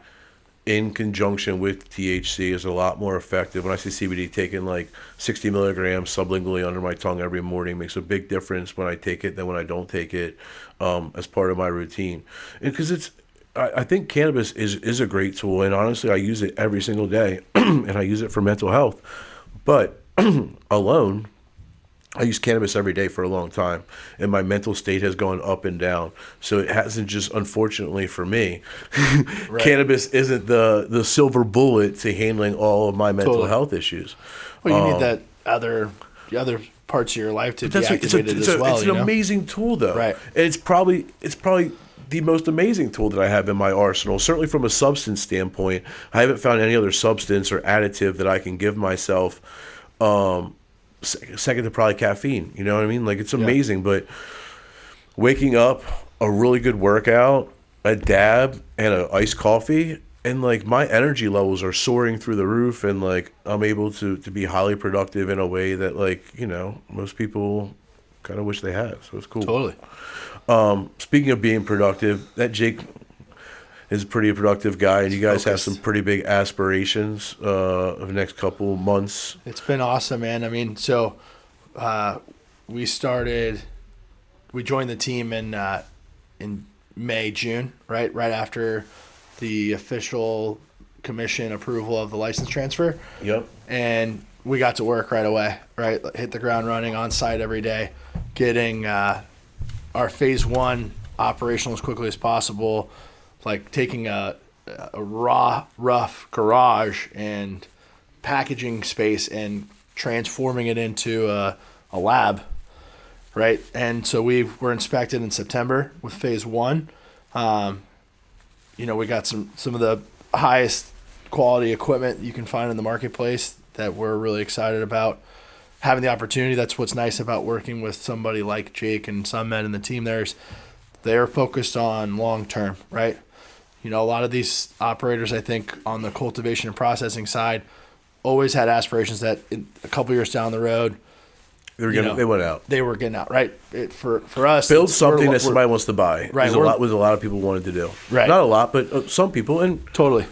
in conjunction with THC is a lot more effective. When I see CBD taken like 60 milligrams sublingually under my tongue every morning, makes a big difference when I take it than when I don't take it as part of my routine. Because I think cannabis is a great tool, and honestly, I use it every single day, and I use it for mental health. But alone, I use cannabis every day for a long time, and my mental state has gone up and down. So it hasn't just, unfortunately for me, cannabis isn't the silver bullet to handling all of my mental health issues. Well, you need the other parts of your life to be activated as well. It's an amazing tool, though. Right. And it's probably the most amazing tool that I have in my arsenal. Certainly from a substance standpoint, I haven't found any other substance or additive that I can give myself second to probably caffeine. You know what I mean? Like, it's amazing. But waking up, a really good workout, a dab, and an iced coffee, and like my energy levels are soaring through the roof, and like I'm able to be highly productive in a way that, like, most people kind of wish they had. So it's cool. Totally. Speaking of being productive, that Jake is a pretty productive guy, and you guys have some pretty big aspirations of the next couple months. It's been awesome, man. We joined the team in May, June, right after the official commission approval of the license transfer. Yep. And we got to work right away, right? Hit the ground running on site every day, getting our phase 1 operational as quickly as possible, like taking a rough garage and packaging space and transforming it into a lab, right? And so we were inspected in September with phase 1. We got some of the highest quality equipment you can find in the marketplace that we're really excited about having the opportunity. That's what's nice about working with somebody like Jake and SunMed and the team. They're focused on long term, right? A lot of these operators, I think, on the cultivation and processing side, always had aspirations that a couple years down the road, they went out. They were getting out, right? For us, build something that somebody wants to buy. Right, was a lot of people wanted to do. Right, not a lot, but some people, and totally,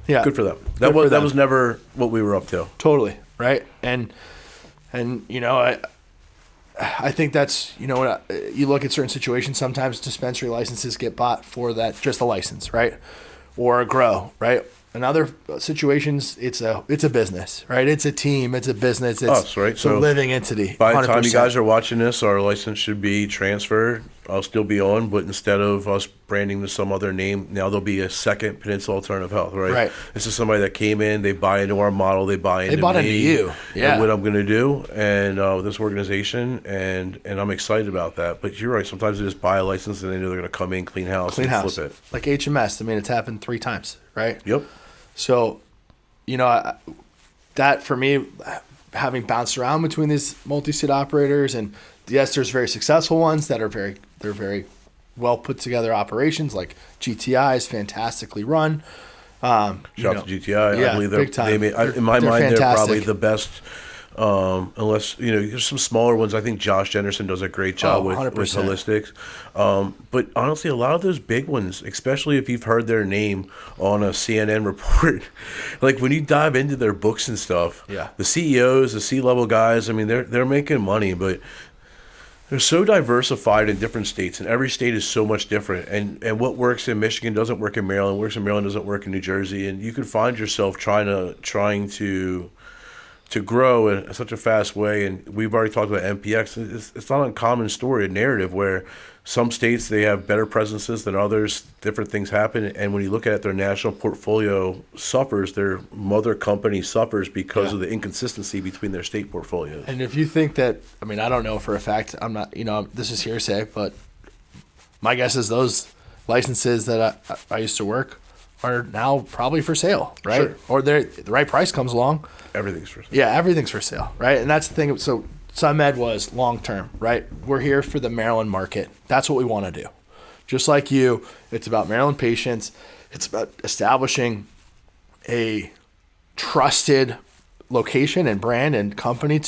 yeah, good for them. That was never what we were up to. Totally, right, and I think that's, you look at certain situations, sometimes dispensary licenses get bought for that, just a license, right? Or a grow, right? In other situations, it's a business, right? It's a team, it's a business, it's us, right? It's a living entity. By the 100%. time you guys are watching this, our license should be transferred. I'll still be on, but instead of us branding to some other name, now there'll be a second Peninsula Alternative Health, right? Right. This is somebody that came in, they buy into our model, they bought into you, yeah, and what I'm going to do, and this organization, and I'm excited about that. But you're right. Sometimes they just buy a license and they know they're going to come in, clean house, flip it. Like HMS. I mean, it's happened 3 times, right? Yep. So, that for me, having bounced around between these multi-state operators, and yes, there's very successful ones that are very well put together operations, like GTI is fantastically run. Shout out to GTI. Yeah, I believe big time. In my mind, fantastic. they're probably the best. Unless there's some smaller ones. I think Josh Jennerson does a great job with holistics. But honestly, a lot of those big ones, especially if you've heard their name on a CNN report, like when you dive into their books and stuff, yeah, the CEOs, the C-level guys, I mean, they're making money, but they're so diversified in different states, and every state is so much different. And what works in Michigan doesn't work in Maryland, works in Maryland doesn't work in New Jersey, and you can find yourself trying to grow in such a fast way. And we've already talked about MPX. It's not an uncommon story, a narrative where some states, they have better presences than others, different things happen. And when you look at it, their national portfolio suffers, their mother company suffers because of the inconsistency between their state portfolios. And if you think that, I mean, I don't know for a fact, I'm not, this is hearsay, but my guess is those licenses that I used to work are now probably for sale, right? Sure. Or the right price comes along. Everything's for sale. Yeah, everything's for sale, right? And that's the thing. So SunMed was long-term, right? We're here for the Maryland market. That's what we want to do. Just like you, it's about Maryland patients. It's about establishing a trusted location and brand and company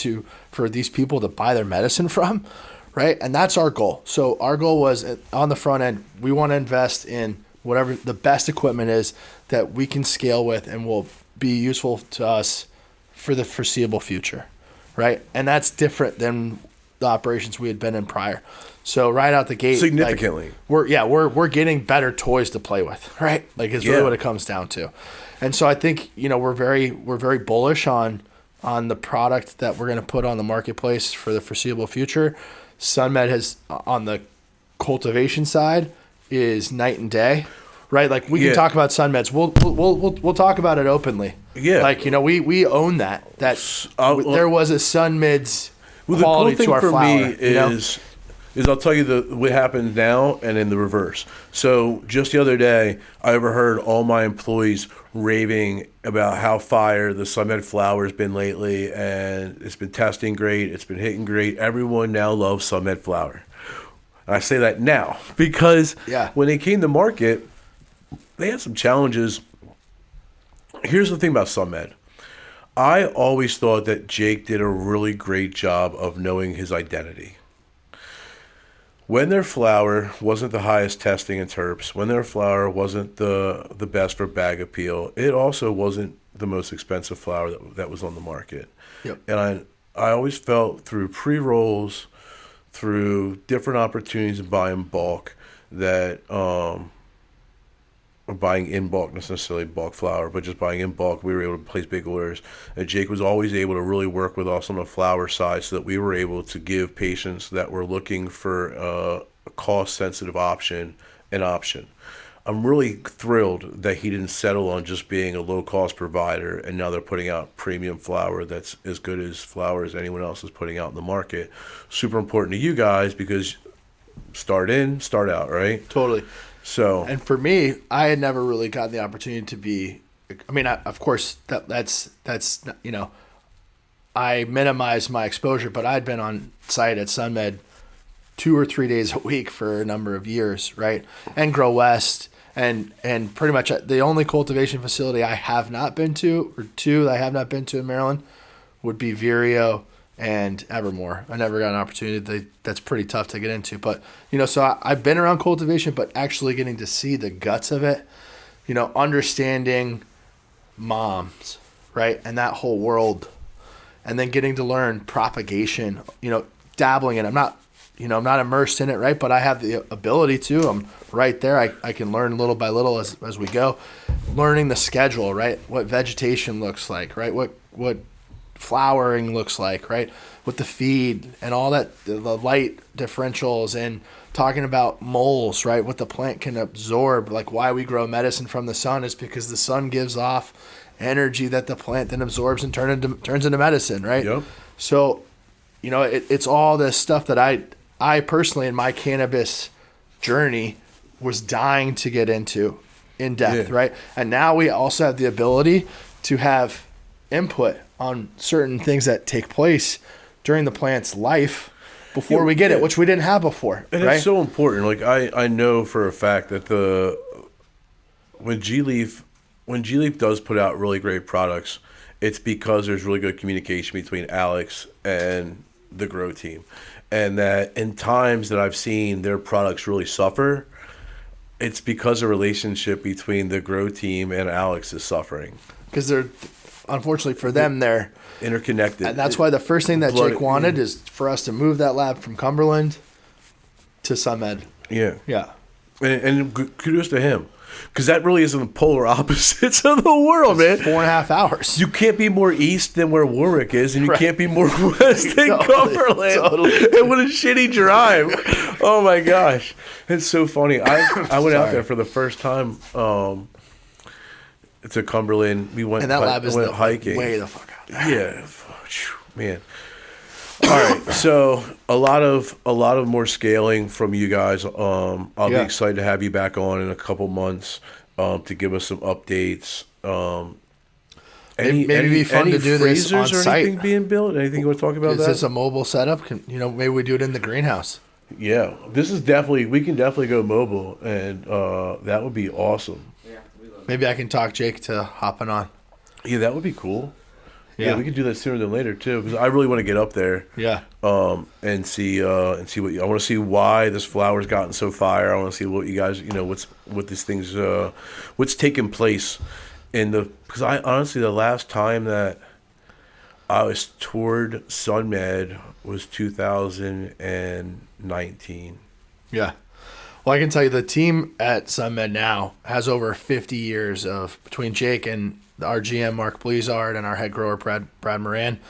for these people to buy their medicine from, right? And that's our goal. So our goal was on the front end, we want to invest in whatever the best equipment is that we can scale with and will be useful to us for the foreseeable future, right? And that's different than the operations we had been in prior. So right out the gate, significantly, we're getting better toys to play with, right? Like it's really what it comes down to. And so I think we're very bullish on the product that we're going to put on the marketplace for the foreseeable future. SunMed has, on the cultivation side, is night and day, right? Like we can talk about SunMeds. We'll talk about it openly. Yeah, like we own that. There was a SunMeds quality the cool thing to our for flower. Me is I'll tell you what happens now and in the reverse. So just the other day, I overheard all my employees raving about how fire the SunMed flower has been lately, and it's been testing great, it's been hitting great. Everyone now loves SunMed flower. I say that now because when they came to market, they had some challenges. Here's the thing about SunMed. I always thought that Jake did a really great job of knowing his identity. When their flower wasn't the highest testing in terps, when their flower wasn't the best for bag appeal, it also wasn't the most expensive flower that was on the market. Yep. And I always felt through pre-rolls, through different opportunities to buy in bulk, that or buying in bulk, not necessarily bulk flower, but just buying in bulk, we were able to place big orders. And Jake was always able to really work with us on the flower side so that we were able to give patients that were looking for a cost-sensitive option an option. I'm really thrilled that he didn't settle on just being a low-cost provider, and now they're putting out premium flower that's as good as flower as anyone else is putting out in the market. Super important to you guys because start in, start out, right? Totally. So, and for me, I had never really gotten the opportunity to be. I mean, of course, that's I minimized my exposure, but I'd been on site at SunMed 2 or 3 days a week for a number of years, right? And Grow West And pretty much the only cultivation facility I have not been to, or two that I have not been to in Maryland, would be Vireo and Evermore. I never got an opportunity. That's pretty tough to get into. But, so I've been around cultivation, but actually getting to see the guts of it, understanding moms, right? And that whole world. And then getting to learn propagation, dabbling in it. I'm not immersed in it, right? But I have the ability to. I'm right there. I can learn little by little as we go. Learning the schedule, right? What vegetation looks like, right? What flowering looks like, right? With the feed and all that, the light differentials, and talking about moles, right? What the plant can absorb, like why we grow medicine from the sun is because the sun gives off energy that the plant then absorbs and turns into medicine, right? Yep. So, it's all this stuff that I personally in my cannabis journey was dying to get into in depth, right? And now we also have the ability to have input on certain things that take place during the plant's life before we get it, which we didn't have before. And right? It's so important. Like I know for a fact that when G Leaf does put out really great products, it's because there's really good communication between Alex and the grow team. And that in times that I've seen their products really suffer, it's because the relationship between the grow team and Alex is suffering. Because they're, unfortunately for them, they're interconnected. And that's why the first thing that Jake wanted is for us to move that lab from Cumberland to SunMed. Yeah. Yeah. And kudos to him. Because that really is in the polar opposites of the world, man. 4.5 hours. You can't be more east than where Warwick is, and you can't be more west than Cumberland. Totally. And what a shitty drive. Oh, my gosh. It's so funny. I went out there for the first time to Cumberland. We went, and that lab is hiking. Way the fuck out there. Yeah. Man. All right, so a lot of more scaling from you guys. I'll be excited to have you back on in a couple months to give us some updates. Maybe it'd be fun to do this on site. Anything being built? Anything you want to talk about? Is this a mobile setup? Maybe we do it in the greenhouse. Yeah, this is we can definitely go mobile, and that would be awesome. Yeah, maybe I can talk Jake to hopping on. Yeah, that would be cool. Yeah, we could do that sooner than later too, because I really want to get up there. Yeah. And see what I want to see why this flower's gotten so fire. I want to see what you guys, what these things, what's taking place because I honestly the last time that I was toured SunMed was 2019. Yeah. Well, I can tell you the team at SunMed now has over 50 years of between Jake and our GM Mark Blizzard and our head grower Brad Moran.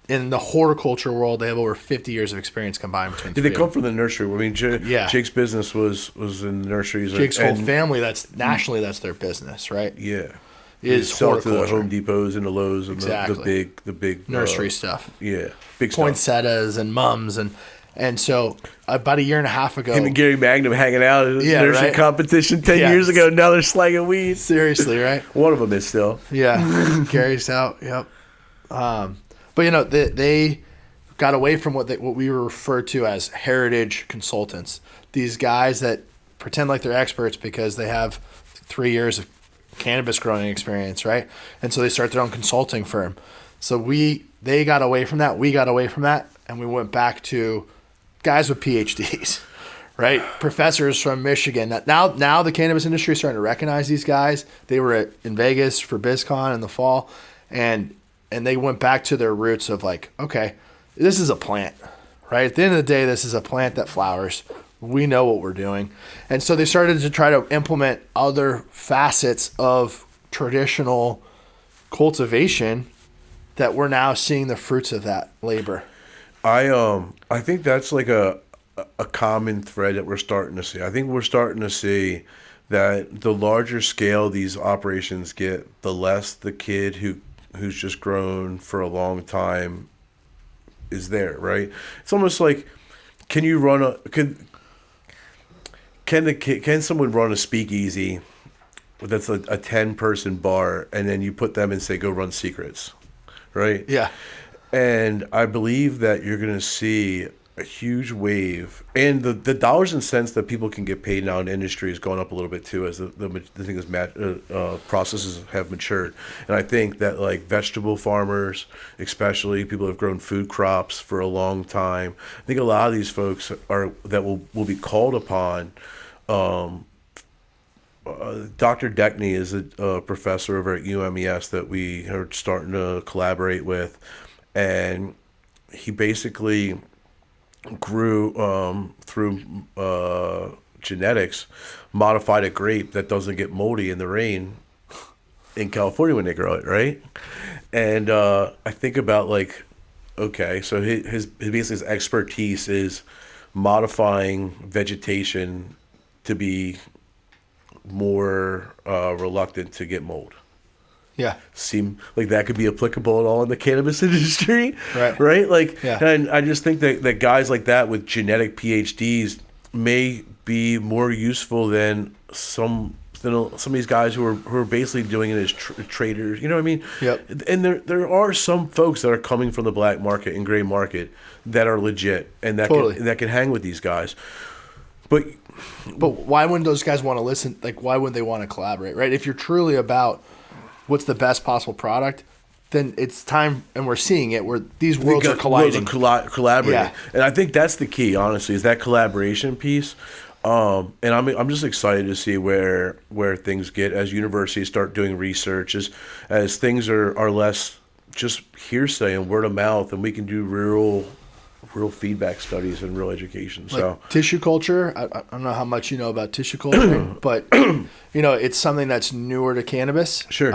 In the horticulture world, they have over 50 years of experience combined between. Did they come from the nursery? I mean, Jake's business was in the nurseries. Jake's whole family. That's nationally, that's their business, right? Yeah, is sell to the Home Depots and the Lowe's and the big nursery stuff. Yeah, big poinsettias and mums and so about a year and a half ago, him and Gary Magnum hanging out at a nursery competition 10 years ago. Now they're slanging weed. Seriously, right? One of them is still. Yeah, Gary's out. Yep. But they got away from what we refer to as heritage consultants. These guys that pretend like they're experts because they have 3 years of cannabis growing experience, right? And so they start their own consulting firm. So they got away from that. We got away from that, and we went back to guys with PhDs, right? Professors from Michigan. Now the cannabis industry is starting to recognize these guys. They were in Vegas for BizCon in the fall, and they went back to their roots of like, okay, this is a plant, right? At the end of the day, this is a plant that flowers. We know what we're doing. And so they started to try to implement other facets of traditional cultivation that we're now seeing the fruits of that labor. I think that's like a common thread that we're starting to see. I think we're starting to see that the larger scale these operations get, the less the kid who's just grown for a long time is there, right? It's almost like, can someone run a speakeasy that's a 10-person bar, and then you put them and say, go run Secrets, right? Yeah. And I believe that you're going to see a huge wave, and the dollars and cents that people can get paid now in the industry is going up a little bit too as the thing is processes have matured. And I think that like vegetable farmers, especially people who have grown food crops for a long time, I think a lot of these folks will be called upon. Dr. Deckney is a professor over at UMES that we are starting to collaborate with, and he basically grew through genetics, modified a grape that doesn't get moldy in the rain in California when they grow it, right? And I think about like, okay, so his basically his expertise is modifying vegetation to be more reluctant to get mold. Yeah. Seem like that could be applicable at all in the cannabis industry. Right. Like, yeah. And I just think that guys like that with genetic PhDs may be more useful than some of these guys who are basically doing it as traders. You know what I mean? Yep. And there are some folks that are coming from the black market and gray market that are legit and that can hang with these guys. But why wouldn't those guys want to listen? Like, why wouldn't they want to collaborate, right? If you're truly about what's the best possible product, then it's time, and we're seeing it, where these worlds are colliding. Collaborating. Yeah. And I think that's the key, honestly, is that collaboration piece. And I'm just excited to see where things get as universities start doing research, as things are less just hearsay and word of mouth, and we can do real feedback studies and real education. Like so tissue culture, I don't know how much you know about tissue culture, but it's something that's newer to cannabis. Sure.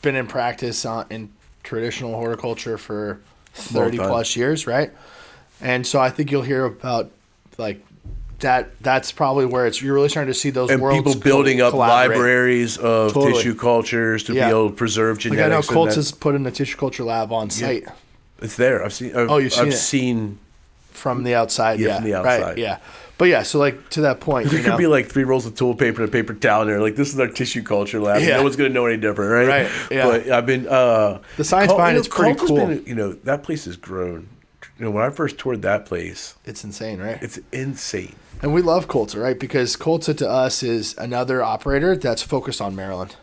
Been in practice in traditional horticulture for 30 plus years, right? And so I think you'll hear about like that. That's probably where you're really starting to see those worlds people building up collaborate. Libraries of tissue cultures to be able to preserve genetics. Like I know Colts has put in a tissue culture lab on site. It's there. I've seen. You've seen from the outside. Yeah, from the outside. Right, yeah. But yeah, so like to that point, there could be like 3 rolls of toilet paper and a paper towel in there. Like this is our tissue culture lab. Yeah. No one's gonna know any different, right? Right. Yeah. But I've been the science behind it's pretty cool. That place has grown. When I first toured that place, it's insane, right? It's insane. And we love Colta, right? Because Colta to us is another operator that's focused on Maryland,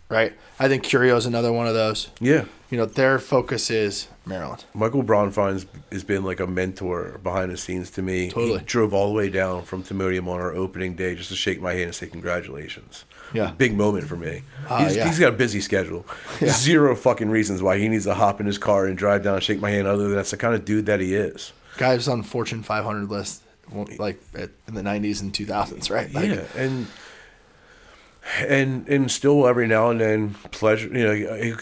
right? I think Curio is another one of those. Yeah. Their focus is Maryland. Michael Braunfein has been like a mentor behind the scenes to me. Totally. He drove all the way down from Timonium on our opening day just to shake my hand and say congratulations. Yeah. Big moment for me. He's got a busy schedule. Yeah. Zero fucking reasons why he needs to hop in his car and drive down and shake my hand other than that's the kind of dude that he is. Guy's on Fortune 500 list like in the 90s and 2000s, right? Like, yeah, and still every now and then pleasure.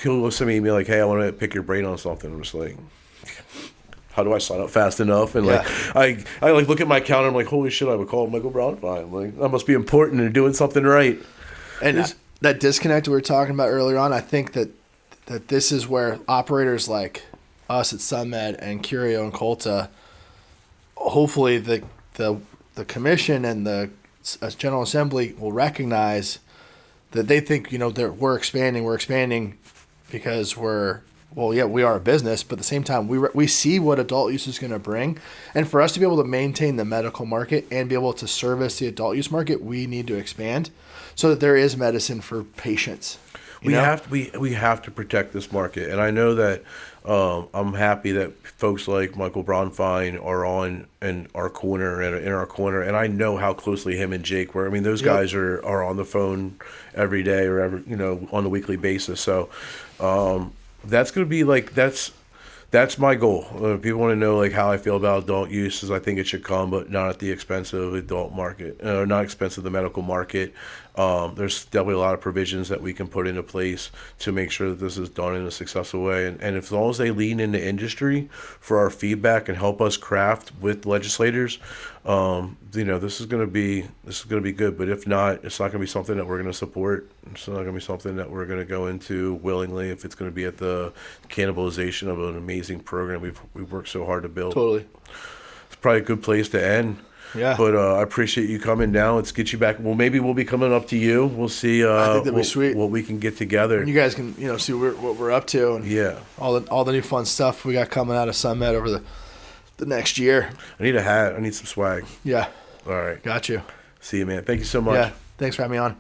He'll send me an email like, "Hey, I want to pick your brain on something." I'm just like, "How do I sign up fast enough?" And like, I like look at my calendar. I'm like, "Holy shit! I would call Michael Braunfein. Like, that must be important and doing something right." And that disconnect we were talking about earlier on, I think that this is where operators like us at SunMed and Curio and Colta, hopefully the commission and the General Assembly will recognize that they think, that we're expanding because we are a business, but at the same time, we see what adult use is going to bring. And for us to be able to maintain the medical market and be able to service the adult use market, we need to expand so that there is medicine for patients. We have to protect this market. And I know that I'm happy that folks like Michael Braunfein are in our corner. And I know how closely him and Jake were. I mean, those guys are on the phone every day or on a weekly basis. So that's going to be like, that's my goal. People want to know like how I feel about adult use. I think it should come, but not at the expense of adult market, or not expense of the medical market. There's definitely a lot of provisions that we can put into place to make sure that this is done in a successful way. And as long as they lean into industry for our feedback and help us craft with legislators, this is going to be good. But if not, it's not going to be something that we're going to support. It's not going to be something that we're going to go into willingly if it's going to be at the cannibalization of an amazing program we've worked so hard to build. Totally. It's probably a good place to end. Yeah. But I appreciate you coming down. Let's get you back. Well, maybe we'll be coming up to you. We'll see I think that'd be sweet. What we can get together. And you guys can, see what we're up to and all the new fun stuff we got coming out of SunMed over the the next year. I need a hat. I need some swag. Yeah. All right. Got you. See you, man. Thank you so much. Yeah. Thanks for having me on.